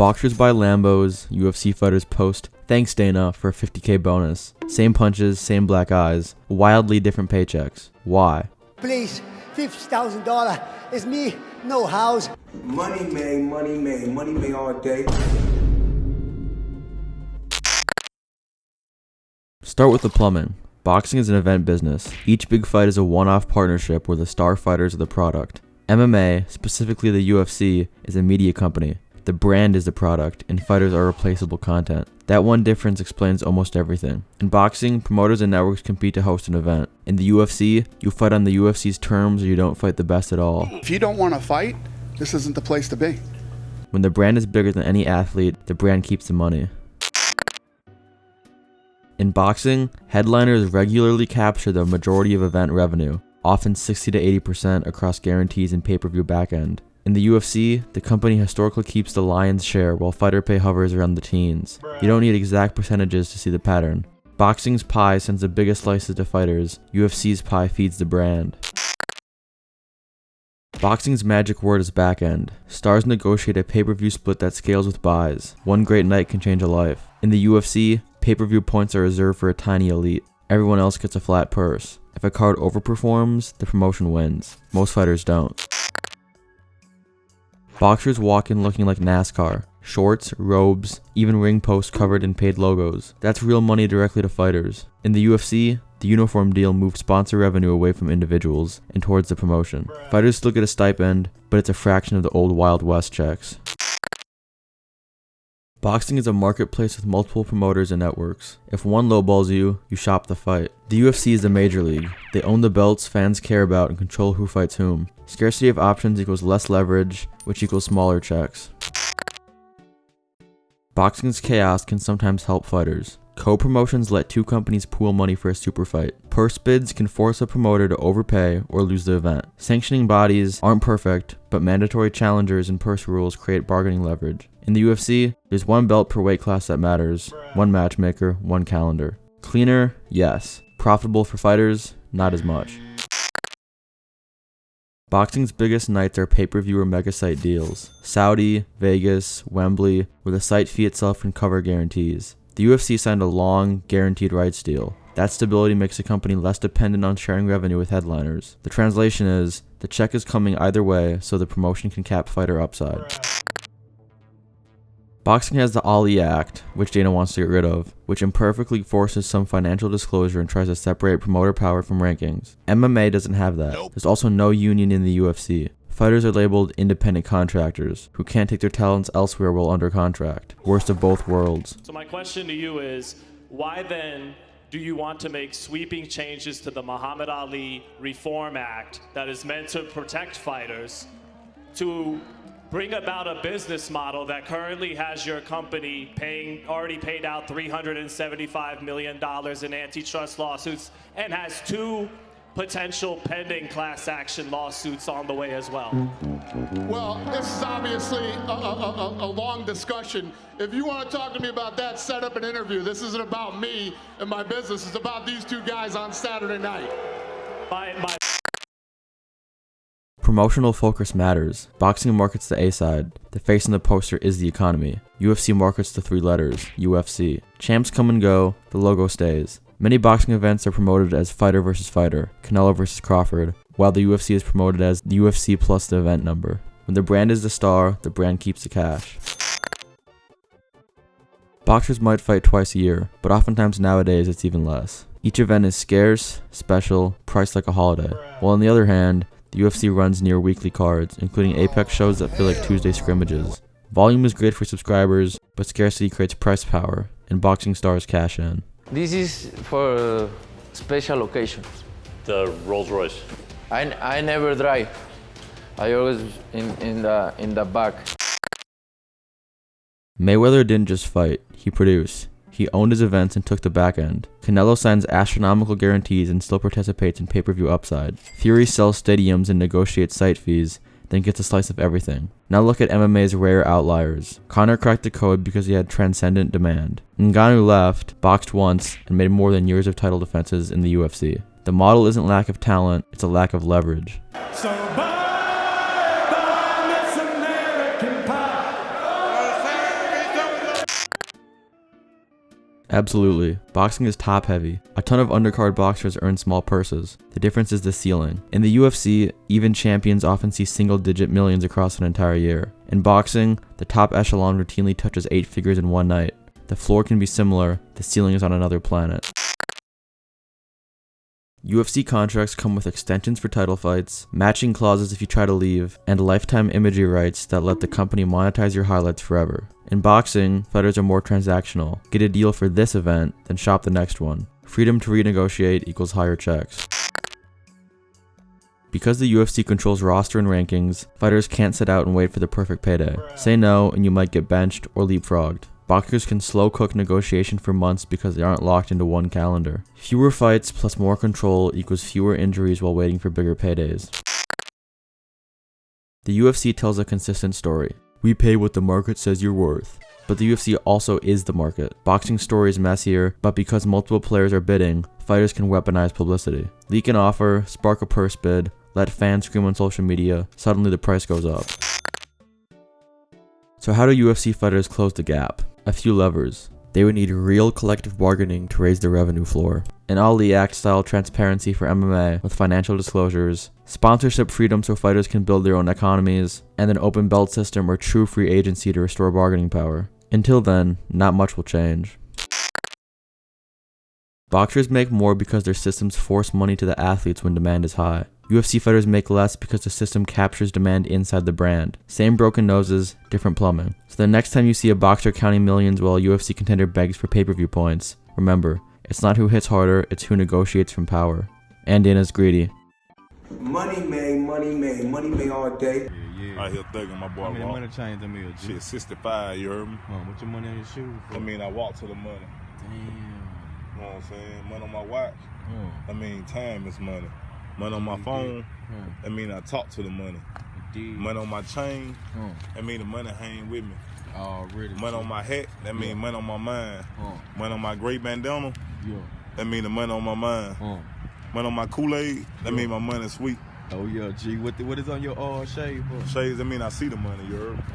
Boxers buy Lambos, UFC fighters post, "Thanks Dana" for a 50K bonus. Same punches, same black eyes, wildly different paychecks. Why? Please, $50,000 is me, no house. Money made all day. Start with the plumbing. Boxing is an event business. Each big fight is a one-off partnership where the star fighters are the product. MMA, specifically the UFC, is a media company. The brand is the product, and fighters are replaceable content. That one difference explains almost everything. In boxing, promoters and networks compete to host an event. In the UFC, you fight on the UFC's terms or you don't fight the best at all. If you don't want to fight, this isn't the place to be. When the brand is bigger than any athlete, the brand keeps the money. In boxing, headliners regularly capture the majority of event revenue, often 60 to 80% across guarantees and pay-per-view backend. In the UFC, the company historically keeps the lion's share while fighter pay hovers around the teens. You don't need exact percentages to see the pattern. Boxing's pie sends the biggest slices to fighters, UFC's pie feeds the brand. Boxing's magic word is backend. Stars negotiate a pay-per-view split that scales with buys. One great night can change a life. In the UFC, pay-per-view points are reserved for a tiny elite. Everyone else gets a flat purse. If a card overperforms, the promotion wins. Most fighters don't. Boxers walk in looking like NASCAR. Shorts, robes, even ring posts covered in paid logos. That's real money directly to fighters. In the UFC, the uniform deal moved sponsor revenue away from individuals and towards the promotion. Fighters still get a stipend, but it's a fraction of the old Wild West checks. Boxing is a marketplace with multiple promoters and networks. If one lowballs you, you shop the fight. The UFC is the major league. They own the belts fans care about and control who fights whom. Scarcity of options equals less leverage, which equals smaller checks. Boxing's chaos can sometimes help fighters. Co-promotions let two companies pool money for a super fight. Purse bids can force a promoter to overpay or lose the event. Sanctioning bodies aren't perfect, but mandatory challengers and purse rules create bargaining leverage. In the UFC, there's one belt per weight class that matters, one matchmaker, one calendar. Cleaner, yes. Profitable for fighters, not as much. Boxing's biggest nights are pay-per-view or mega site deals. Saudi, Vegas, Wembley, where the site fee itself can cover guarantees. The UFC signed a long, guaranteed rights deal. That stability makes the company less dependent on sharing revenue with headliners. The translation is, the check is coming either way, so the promotion can cap fighter upside. Boxing has the Ali Act, which Dana wants to get rid of, which imperfectly forces some financial disclosure and tries to separate promoter power from rankings. MMA doesn't have that. There's also no union in the UFC. Fighters are labeled independent contractors, who can't take their talents elsewhere while under contract. Worst of both worlds. So my question to you is, why then do you want to make sweeping changes to the Muhammad Ali Reform Act that is meant to protect fighters to bring about a business model that currently has your company already paid out $375 million in antitrust lawsuits and has two potential pending class action lawsuits on the way as well? Well, this is obviously a long discussion. If you want to talk to me about that, set up an interview. This isn't about me and my business. It's about these two guys on Saturday night. Promotional focus matters. Boxing markets the A side. The face on the poster is the economy. UFC markets the three letters, UFC. Champs come and go, the logo stays. Many boxing events are promoted as fighter versus fighter, Canelo versus Crawford, while the UFC is promoted as the UFC plus the event number. When the brand is the star, the brand keeps the cash. Boxers might fight twice a year, but oftentimes nowadays it's even less. Each event is scarce, special, priced like a holiday. While on the other hand, the UFC runs near weekly cards, including Apex shows that feel like Tuesday scrimmages. Volume is great for subscribers, but scarcity creates price power, and boxing stars cash in. This is for special occasions. The Rolls Royce. I never drive. I always in the back. Mayweather didn't just fight, he produced. He owned his events and took the back end. Canelo signs astronomical guarantees and still participates in pay-per-view upside. Fury sells stadiums and negotiates site fees, then gets a slice of everything. Now look at MMA's rare outliers. Conor cracked the code because he had transcendent demand. Ngannou left, boxed once, and made more than years of title defenses in the UFC. The model isn't lack of talent, it's a lack of leverage. So bye, Miss American Pie. Absolutely. Boxing is top heavy. A ton of undercard boxers earn small purses. The difference is the ceiling. In the UFC, even champions often see single-digit millions across an entire year. In boxing, the top echelon routinely touches 8 figures in one night. The floor can be similar, the ceiling is on another planet. UFC contracts come with extensions for title fights, matching clauses if you try to leave, and lifetime imagery rights that let the company monetize your highlights forever. In boxing, fighters are more transactional. Get a deal for this event, then shop the next one. Freedom to renegotiate equals higher checks. Because the UFC controls roster and rankings, fighters can't sit out and wait for the perfect payday. Say no and you might get benched or leapfrogged. Boxers can slow cook negotiation for months because they aren't locked into one calendar. Fewer fights plus more control equals fewer injuries while waiting for bigger paydays. The UFC tells a consistent story. We pay what the market says you're worth. But the UFC also is the market. Boxing story is messier, but because multiple players are bidding, fighters can weaponize publicity. Leak an offer, spark a purse bid, let fans scream on social media, suddenly the price goes up. So how do UFC fighters close the gap? A few levers. They would need real collective bargaining to raise the revenue floor. An Ali Act style transparency for MMA with financial disclosures, sponsorship freedom so fighters can build their own economies, and an open belt system or true free agency to restore bargaining power. Until then, not much will change. Boxers make more because their systems force money to the athletes when demand is high. UFC fighters make less because the system captures demand inside the brand. Same broken noses, different plumbing. So the next time you see a boxer counting millions while a UFC contender begs for pay-per-view points, remember, it's not who hits harder, it's who negotiates from power. And Dana's greedy. Money made, money made, money made all day. Yeah. Out here thugging my boy. How many money chains them is? Shit, 65, you heard me? What's your money on your shoes for? I mean, I walk to the money. Damn. You know what I'm saying? Money on my watch. I mean, time is money. Money on my phone. I mean, I talk to the money. Money on my chain. I mean, the money hang with me. Already. Money on my hat. That mean money on my mind. Money on my gray bandana. That mean the money on my mind. Money on my Kool-Aid. That mean my money sweet. Oh yeah, G. What is on your shade for? Shades, I mean I see the money, you heard?